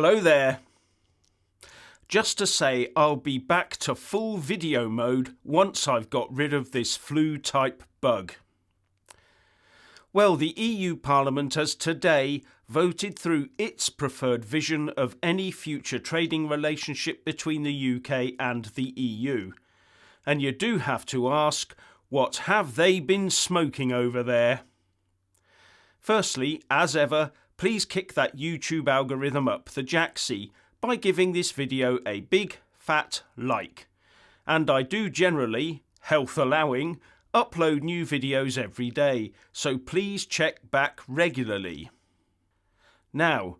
Hello there. Just to say, I'll be back to full video mode once I've got rid of this flu-type bug. Well, the EU Parliament has today voted through its preferred vision of any future trading relationship between the UK and the EU. And you do have to ask, what have they been smoking over there? Firstly, as ever, please kick that YouTube algorithm up the jacksie by giving this video a big fat like. And I do generally, health allowing, upload new videos every day, so please check back regularly. Now,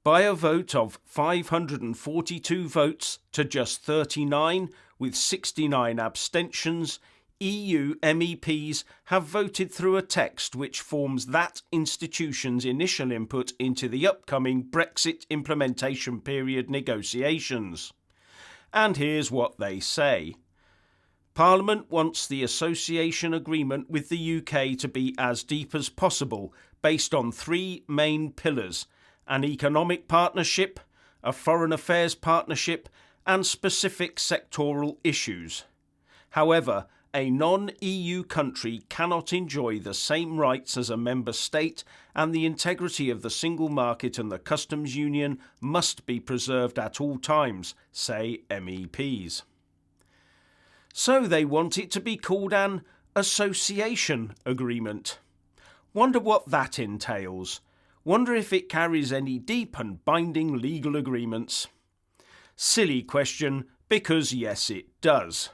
by a vote of 542 votes to just 39 with 69 abstentions, EU MEPs have voted through a text which forms that institution's initial input into the upcoming Brexit implementation period negotiations. And here's what they say. Parliament wants the association agreement with the UK to be as deep as possible, based on three main pillars: an economic partnership, a foreign affairs partnership, and specific sectoral issues. However, a non-EU country cannot enjoy the same rights as a member state, and the integrity of the single market and the customs union must be preserved at all times, say MEPs. So they want it to be called an association agreement. Wonder what that entails. Wonder if it carries any deep and binding legal agreements. Silly question, because yes, it does.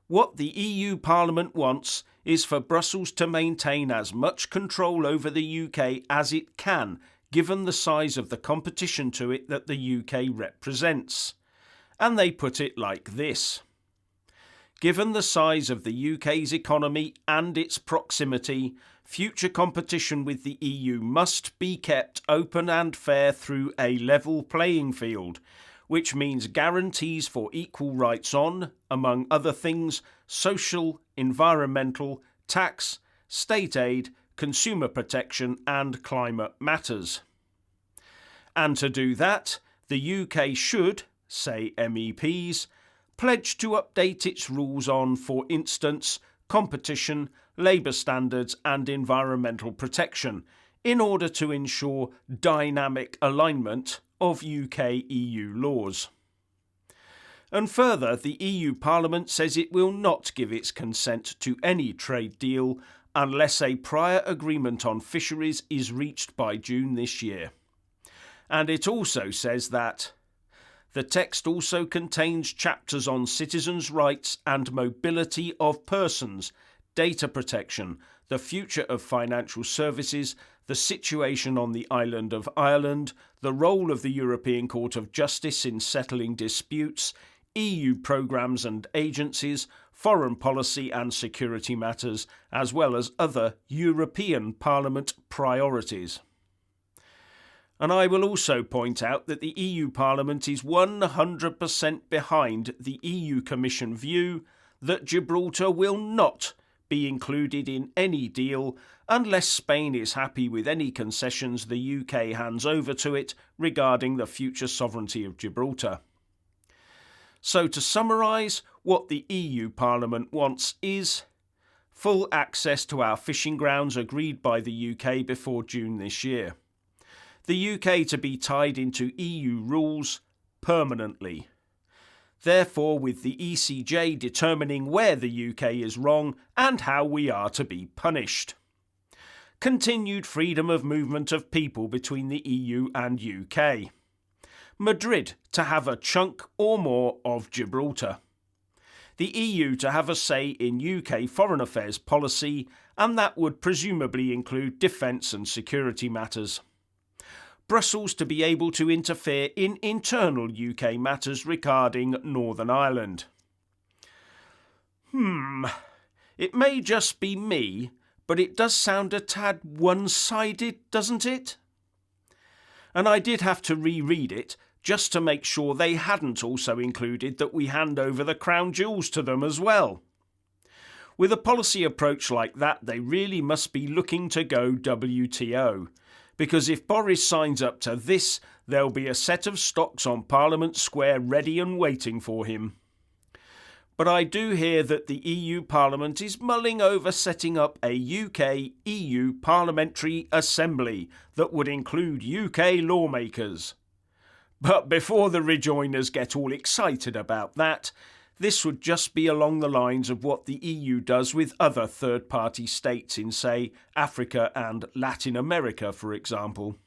What the EU Parliament wants is for Brussels to maintain as much control over the UK as it can, given the size of the competition to it that the UK represents. And they put it like this. Given the size of the UK's economy and its proximity, future competition with the EU must be kept open and fair through a level playing field, which means guarantees for equal rights on, among other things, social, environmental, tax, state aid, consumer protection and climate matters. And to do that, the UK should, say MEPs, pledge to update its rules on, for instance, competition, labour standards and environmental protection, in order to ensure dynamic alignment of UK-EU laws. And further, the EU Parliament says it will not give its consent to any trade deal unless a prior agreement on fisheries is reached by June this year. And it also says that the text also contains chapters on citizens' rights and mobility of persons, data protection, the future of financial services, the situation on the island of Ireland, the role of the European Court of Justice in settling disputes, EU programmes and agencies, foreign policy and security matters, as well as other European Parliament priorities. And I will also point out that the EU Parliament is 100% behind the EU Commission view that Gibraltar will not be included in any deal unless Spain is happy with any concessions the UK hands over to it regarding the future sovereignty of Gibraltar. So to summarise, what the EU Parliament wants is full access to our fishing grounds agreed by the UK before June this year. The UK to be tied into EU rules permanently. Therefore, with the ECJ determining where the UK is wrong and how we are to be punished. Continued freedom of movement of people between the EU and UK. Madrid to have a chunk or more of Gibraltar. The EU to have a say in UK foreign affairs policy, and that would presumably include defence and security matters. Brussels to be able to interfere in internal UK matters regarding Northern Ireland. It may just be me, but it does sound a tad one-sided, doesn't it? And I did have to reread it just to make sure they hadn't also included that we hand over the crown jewels to them as well. With a policy approach like that, they really must be looking to go WTO. Because if Boris signs up to this, There'll be a set of stocks on Parliament Square ready and waiting for him. But I do hear that the EU Parliament is mulling over setting up a UK-EU Parliamentary Assembly that would include UK lawmakers. But before the rejoiners get all excited about that, this would just be along the lines of what the EU does with other third-party states in, say, Africa and Latin America, for example.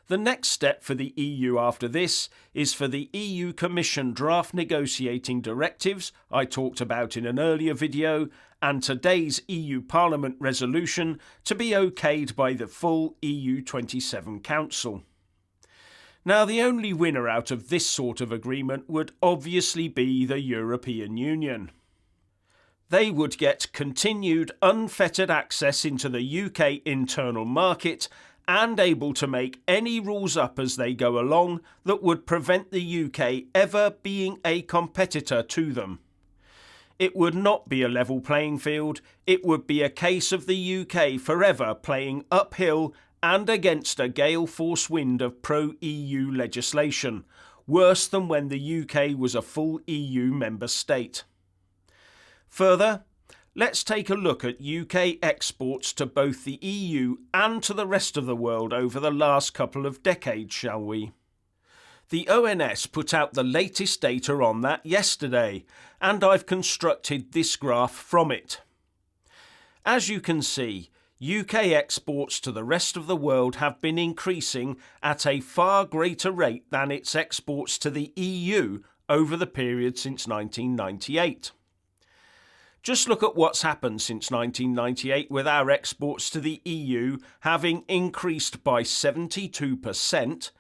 The next step for the EU after this is for the EU Commission draft negotiating directives I talked about in an earlier video and today's EU Parliament resolution to be okayed by the full EU 27 Council. Now, the only winner out of this sort of agreement would obviously be the European Union. They would get continued unfettered access into the UK internal market and able to make any rules up as they go along that would prevent the UK ever being a competitor to them. It would not be a level playing field, it would be a case of the UK forever playing uphill and against a gale force wind of pro-EU legislation, worse than when the UK was a full EU member state. Further, let's take a look at UK exports to both the EU and to the rest of the world over the last couple of decades, shall we? The ONS put out the latest data on that yesterday, and I've constructed this graph from it. As you can see, UK exports to the rest of the world have been increasing at a far greater rate than its exports to the EU over the period since 1998. Just look at what's happened since 1998 with our exports to the EU having increased by 72%,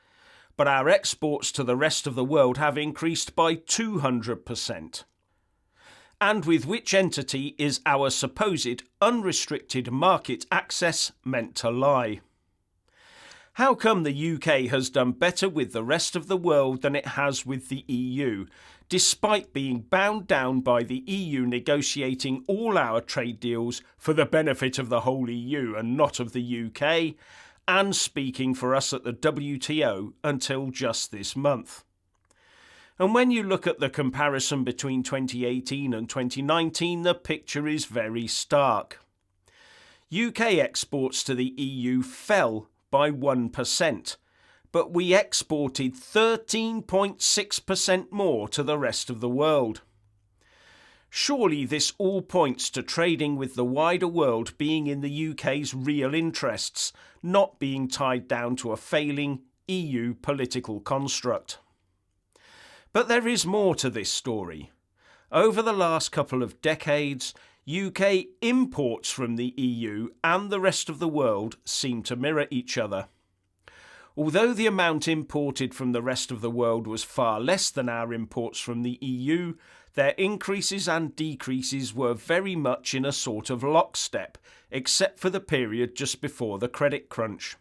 but our exports to the rest of the world have increased by 200%. And with which entity is our supposed unrestricted market access meant to lie? How come the UK has done better with the rest of the world than it has with the EU, despite being bound down by the EU negotiating all our trade deals for the benefit of the whole EU and not of the UK, and speaking for us at the WTO until just this month? And when you look at the comparison between 2018 and 2019, the picture is very stark. UK exports to the EU fell by 1%, but we exported 13.6% more to the rest of the world. Surely this all points to trading with the wider world being in the UK's real interests, not being tied down to a failing EU political construct. But there is more to this story. Over the last couple of decades, UK imports from the EU and the rest of the world seem to mirror each other. Although the amount imported from the rest of the world was far less than our imports from the EU, their increases and decreases were very much in a sort of lockstep, except for the period just before the credit crunch.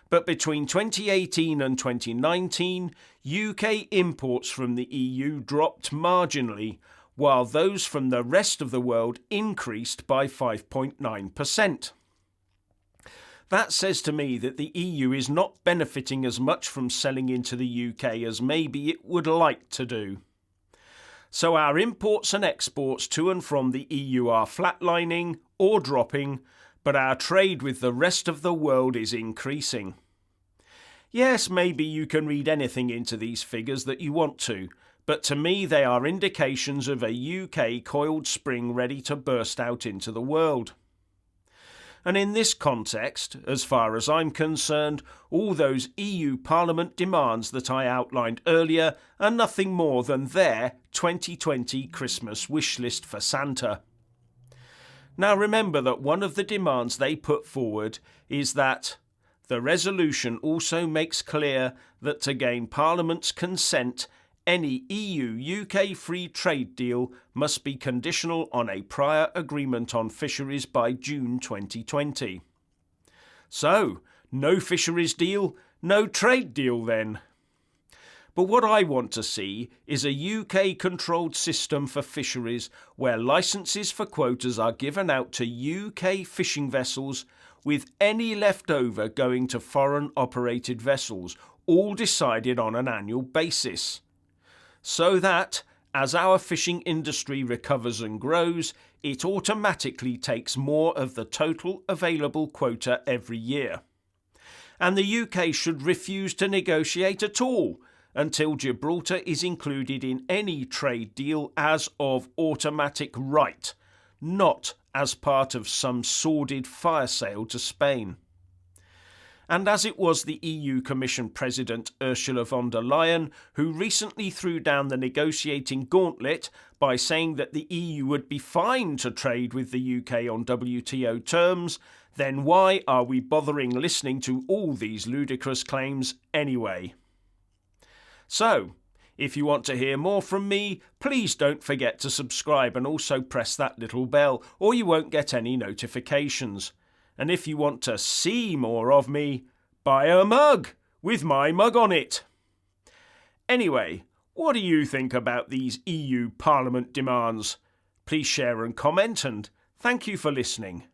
But between 2018 and 2019, UK imports from the EU dropped marginally, while those from the rest of the world increased by 5.9%. That says to me that the EU is not benefiting as much from selling into the UK as maybe it would like to do. So our imports and exports to and from the EU are flatlining or dropping, but our trade with the rest of the world is increasing. Yes, maybe you can read anything into these figures that you want to, but to me they are indications of a UK coiled spring ready to burst out into the world. And in this context, as far as I'm concerned, all those EU Parliament demands that I outlined earlier are nothing more than their 2020 Christmas wish list for Santa. Now remember that one of the demands they put forward is that the resolution also makes clear that to gain Parliament's consent, any EU-UK free trade deal must be conditional on a prior agreement on fisheries by June 2020. So, no fisheries deal, no trade deal then. But what I want to see is a UK-controlled system for fisheries where licences for quotas are given out to UK fishing vessels, with any left over going to foreign-operated vessels, all decided on an annual basis. So that, as our fishing industry recovers and grows, it automatically takes more of the total available quota every year. And the UK should refuse to negotiate at all until Gibraltar is included in any trade deal as of automatic right, not as part of some sordid fire sale to Spain. And as it was the EU Commission President Ursula von der Leyen who recently threw down the negotiating gauntlet by saying that the EU would be fine to trade with the UK on WTO terms, then why are we bothering listening to all these ludicrous claims anyway? So, if you want to hear more from me, please don't forget to subscribe and also press that little bell, or you won't get any notifications. And if you want to see more of me, buy a mug with my mug on it. Anyway, what do you think about these EU Parliament demands? Please share and comment, and thank you for listening.